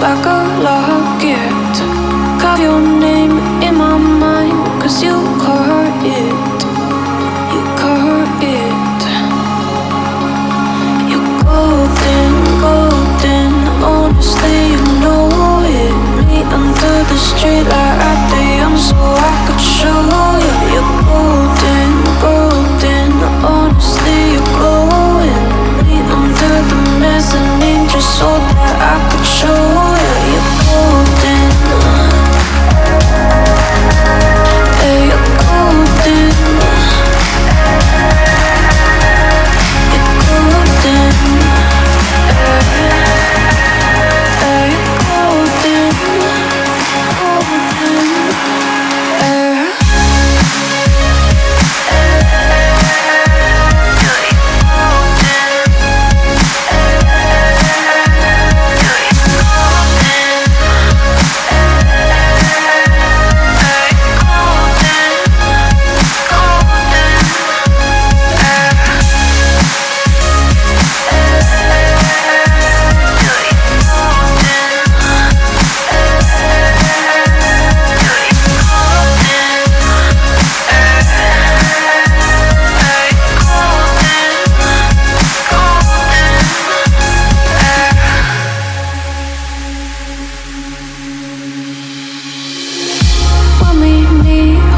like a locket. Carve your name in my mind, 'cause you caught it. You caught it. You're golden, golden. Honestly, you know it. Meet under the street light at the so I could show you. You're golden, golden. Honestly, you're glowing. Meet under the mezzanine just so that I could show you. You're golden. Yeah, you're golden. You're golden. Yeah, you're golden. Golden.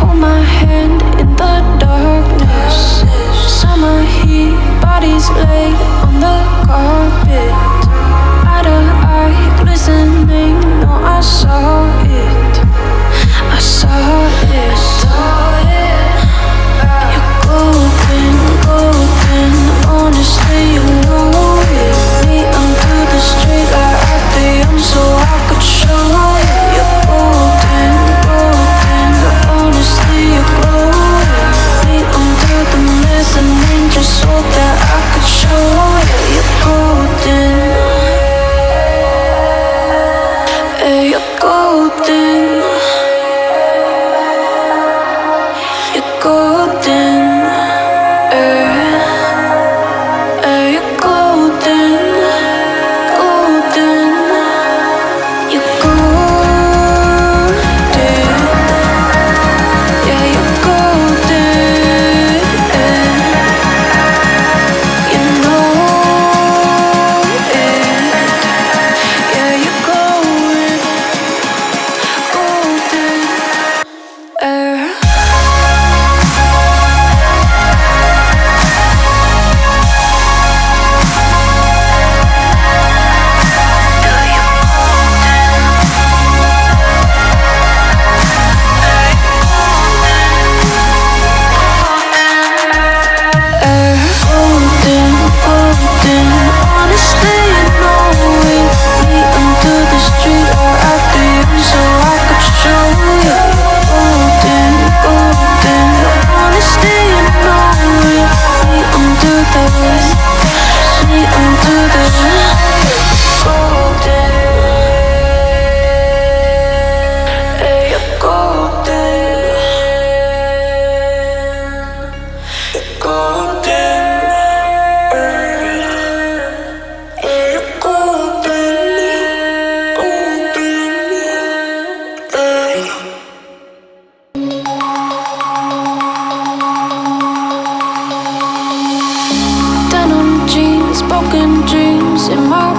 Hold my hand in the darkness. Summer heat, bodies laid on the carpet. Eye to eye, glistening. No, I saw it. I saw it. You're golden, golden. Honestly, you know it. Me under the street light at the so I could show you. You're golden, golden. Honestly, you're glowing. Me under the mezzanine just so that I could show you. You're golden. Yeah, you're golden. You're golden. Yeah, you're golden. Golden. You're golden. Yeah, you're golden. You know it. Yeah, you're glowing. Golden. Golden, golden. Honestly, you know it. Me under the street or at the so I could show you. Golden, golden. Honestly, you know it. Me under the golden. Yeah, you're golden. Golden. Denim jeans, broken dreams in my